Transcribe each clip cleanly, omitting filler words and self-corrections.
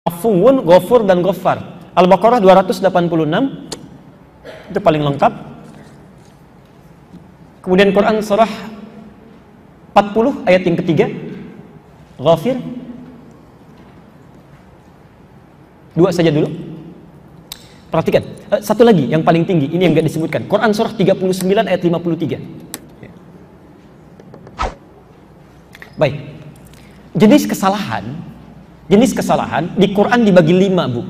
Afuwun, Ghafur, dan Ghaffar. Al-Baqarah 286, itu paling lengkap. Kemudian Quran surah 40 ayat yang ketiga, Ghafir. Dua saja dulu. Perhatikan, satu lagi yang paling tinggi, ini yang enggak disebutkan. Quran surah 39 ayat 53. Baik. Jenis kesalahan di Quran dibagi 5, Bu.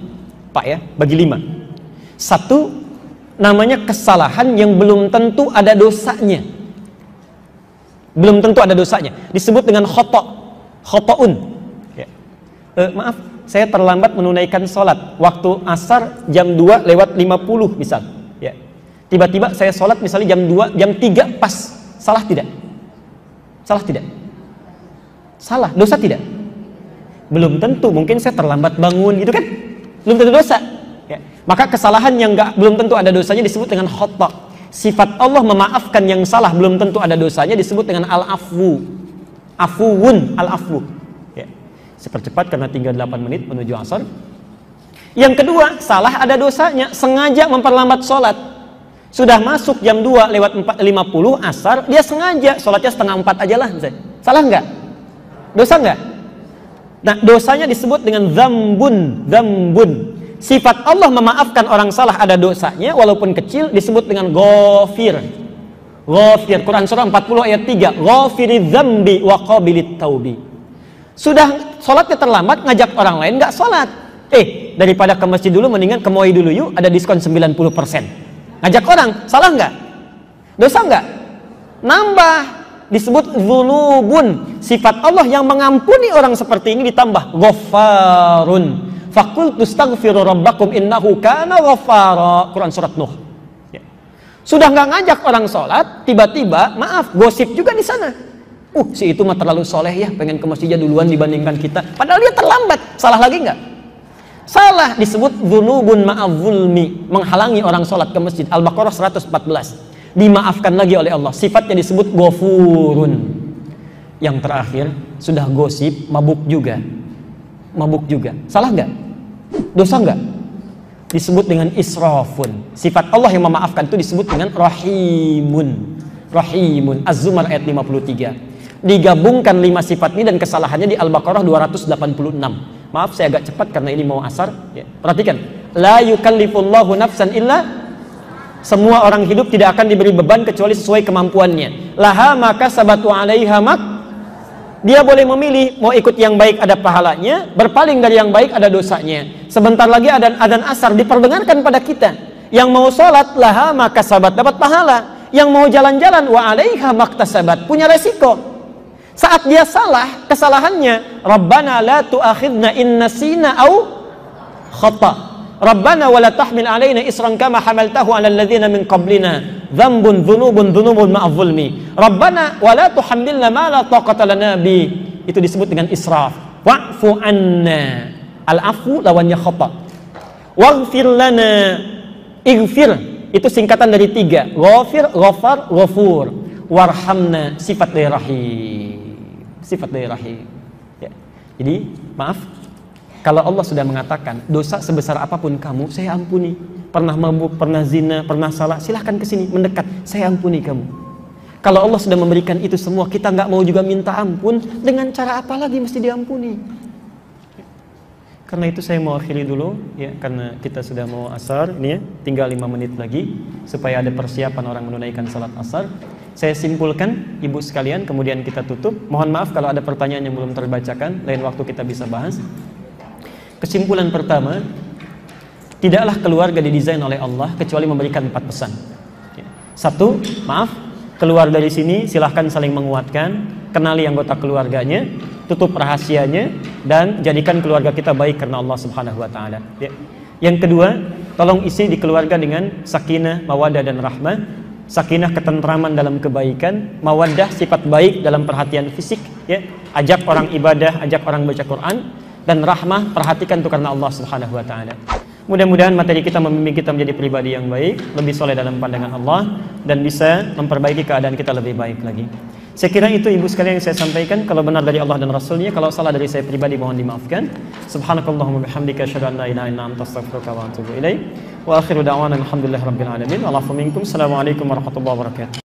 Pak ya, bagi 5. Satu, namanya kesalahan yang belum tentu ada dosanya. Belum tentu ada dosanya. Disebut dengan khoto'un. Ya. Maaf, saya terlambat menunaikan sholat. Waktu asar jam 2 lewat 50 misal. Ya. Tiba-tiba saya sholat misalnya jam 2, jam 3 pas. Salah tidak? Salah tidak? Salah, dosa tidak? Belum tentu, mungkin saya terlambat bangun gitu kan? Belum tentu dosa. Ya. Maka kesalahan yang belum tentu ada dosanya disebut dengan khata'. Sifat Allah memaafkan yang salah belum tentu ada dosanya disebut dengan al-afwu. Afuwun, al-afwu. Ya. Sepercepat karena tinggal 8 menit menuju asar. Yang kedua, salah ada dosanya, sengaja memperlambat sholat. Sudah masuk jam 2 lewat 4.50 asar, dia sengaja sholatnya setengah 4 aja lah. Salah enggak? Dosa enggak? Nah, dosanya disebut dengan dzambun. Sifat Allah memaafkan orang salah ada dosanya walaupun kecil disebut dengan Ghafir. Quran surah 40 ayat 3. Ghafiriz dzambi wa qabilit taubi. Sudah sholatnya terlambat, ngajak orang lain nggak sholat. Daripada ke masjid dulu mendingan ke MOI dulu yuk, ada diskon 90%. Ngajak orang, salah nggak? Dosa nggak? Nambah. Disebut dzunubun. Sifat Allah yang mengampuni orang seperti ini ditambah Ghaffarun. Faqultu astaghfiru rabbakum innahu kana ghaffara. Quran surat Nuh. Ya. Sudah nggak ngajak orang sholat, tiba-tiba maaf gosip juga di sana. Si itu mah terlalu soleh ya, pengen ke masjidnya duluan dibandingkan kita. Padahal dia terlambat. Salah lagi nggak? Salah, disebut dzunubun ma'adzulmi, menghalangi orang sholat ke masjid. Al-Baqarah 114. Dimaafkan lagi oleh Allah. Sifatnya disebut Ghafurun. Yang terakhir, sudah gosip, mabuk juga. Salah nggak? Dosa nggak? Disebut dengan israfun. Sifat Allah yang memaafkan itu disebut dengan Rahimun. Az-Zumar ayat 53. Digabungkan 5 sifat ini dan kesalahannya di Al-Baqarah 286. Maaf saya agak cepat karena ini mau asar. Ya. Perhatikan. La yukallifullahu nafsan illa. Semua orang hidup tidak akan diberi beban kecuali sesuai kemampuannya. Laha maka sabatu alaiha mak. Dia boleh memilih mau ikut yang baik ada pahalanya, berpaling dari yang baik ada dosanya. Sebentar lagi adzan asar diperdengarkan pada kita. Yang mau sholat laha maka sabat dapat pahala. Yang mau jalan-jalan wa alaiha maktasabat punya resiko. Saat dia salah, kesalahannya Rabbana la tu'akhidna in nasina au khata'. Rabbana wala tahmil alaina isran kama hamaltahu ala alladhina min qablina dzambun dzunubun ma'adh-dhulmi. Rabbana wala tuhammilna ma la taqata lana bi. Itu disebut dengan israf. Wa'fu anna. Al-afwu lawannya khata'. Waghfir lana. Ighfir itu singkatan dari 3. Ghafir, ghafar, ghafur. Warhamna sifat dari rahim. Ya. Jadi, maaf. Kalau Allah sudah mengatakan dosa sebesar apapun kamu, saya ampuni. Pernah mabuk, pernah zina, pernah salah, silahkan ke sini mendekat, saya ampuni kamu. Kalau Allah sudah memberikan itu semua, kita nggak mau juga minta ampun, dengan cara apa lagi mesti diampuni? Karena itu saya mau akhiri dulu, ya, karena kita sudah mau asar, ini ya, tinggal 5 menit lagi supaya ada persiapan orang menunaikan salat asar. Saya simpulkan, ibu sekalian, kemudian kita tutup. Mohon maaf kalau ada pertanyaan yang belum terbacakan, lain waktu kita bisa bahas. Kesimpulan pertama, tidaklah keluarga didesain oleh Allah kecuali memberikan 4 pesan. 1, maaf, keluar dari sini silahkan saling menguatkan, kenali anggota keluarganya, tutup rahasianya, dan jadikan keluarga kita baik karena Allah Subhanahu wa Ta'ala. Yang kedua, tolong isi di keluarga dengan sakinah, mawaddah, dan rahmah. Sakinah ketentraman dalam kebaikan, mawaddah sifat baik dalam perhatian fisik, ya. Ajak orang ibadah, ajak orang baca Quran. Dan rahmah, perhatikan itu karena Allah Subhanahu wa Ta'ala. Mudah-mudahan materi kita membimbing kita menjadi pribadi yang baik, lebih soleh dalam pandangan Allah, dan bisa memperbaiki keadaan kita lebih baik lagi. Saya kira itu ibu sekalian yang saya sampaikan. Kalau benar dari Allah dan Rasulnya, kalau salah dari saya pribadi mohon dimaafkan. Subhanakallahumma bihamdika asyhadu an la ilaha illa anta astaghfiruka wa atubu ilaik. Wa akhiru da'wana alhamdulillahirabbil alamin. Wa lafu minkum. Assalamualaikum warahmatullahi wabarakatuh.